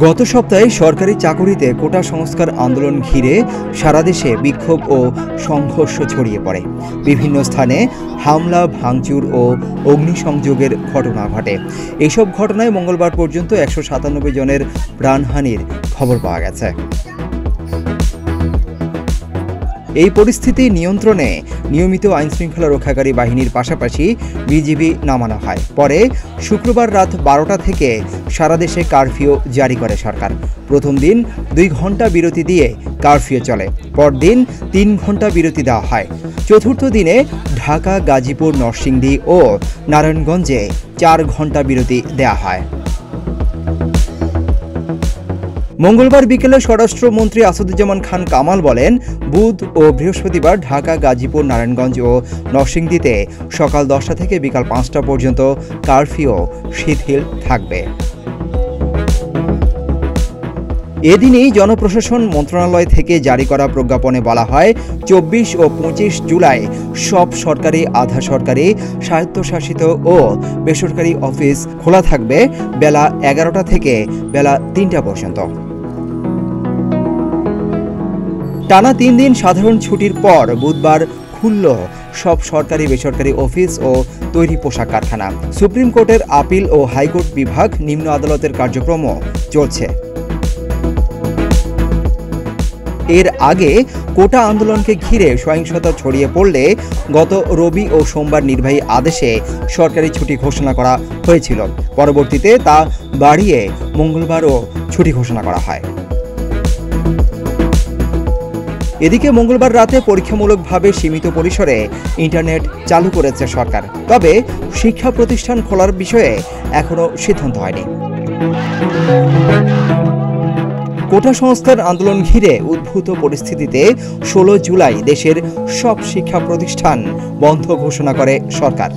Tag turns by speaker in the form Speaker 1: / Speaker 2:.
Speaker 1: গত সপ্তাহে সরকারি চাকুরিতে কোটা সংস্কার আন্দোলন ঘিরে সারা দেশে বিক্ষোভ ও সংঘর্ষ ছড়িয়ে পড়ে। বিভিন্ন স্থানে হামলা, ভাঙচুর ও অগ্নিসংযোগের ঘটনা ঘটে। এইসব ঘটনায় মঙ্গলবার পর্যন্ত 197 জনের প্রাণহানির খবর পাওয়া গেছে। এই পরিস্থিতি নিয়ন্ত্রণে নিয়মিত আইনশৃঙ্খলা রক্ষাকারী বাহিনীর পাশাপাশি বিজিবি নামানো হয়। পরে শুক্রবার রাত 12টা থেকে সারা দেশে কারফিউ জারি করে সরকার। প্রথম দিন 2 ঘন্টা বিরতি দিয়ে কারফিউ চলে, পরদিন 3 ঘন্টা বিরতি দেওয়া হয়। চতুর্থ দিনে ঢাকা, গাজীপুর, নরসিংদী ও নারায়ণগঞ্জে 4 ঘন্টা বিরতি দেওয়া হয়। মঙ্গলবার বিকেলে স্বরাষ্ট্রমন্ত্রী আসাদুজ্জামান খান কামাল বলেন, বুধ ও বৃহস্পতিবার ঢাকা, গাজীপুর, নারায়ণগঞ্জ ও নরসিংদীতে সকাল 10টা থেকে বিকাল 5টা পর্যন্ত কারফিউ শিথিল থাকবে। এদিনই জনপ্রশাসন মন্ত্রণালয় থেকে জারি করা প্রজ্ঞাপনে বলা হয়, 24 ও 25 জুলাই সব সরকারি, আধা সরকারি, স্বায়ত্তশাসিত ও বেসরকারি অফিস খোলা থাকবে বেলা 11টা থেকে বেলা 3টা পর্যন্ত। টানা 3 দিন সাধারণ ছুটির পর বুধবার খুলল সব সরকারি, বেসরকারি অফিস ও তৈরি পোশাক কারখানা। সুপ্রিম কোর্টের আপিল ও হাইকোর্ট বিভাগ, নিম্ন আদালতের কার্যক্রমও চলছে। এর আগে কোটা আন্দোলনকে ঘিরে সহিংসতা ছড়িয়ে পড়লে গত রবি ও সোমবার নির্বাহী আদেশে সরকারি ছুটি ঘোষণা করা হয়েছিল। পরবর্তীতে তা বাড়িয়ে মঙ্গলবারও ছুটি ঘোষণা করা হয়। এদিকে মঙ্গলবার রাতে পরীক্ষামূলকভাবে সীমিত পরিসরে ইন্টারনেট চালু করেছে সরকার। তবে শিক্ষা প্রতিষ্ঠান খোলার বিষয়ে এখনও সিদ্ধান্ত হয়নি। কোটা সংস্কার আন্দোলন ঘিরে উদ্ভূত পরিস্থিতিতে 16 জুলাই দেশের সব শিক্ষা প্রতিষ্ঠান বন্ধ ঘোষণা করে সরকার।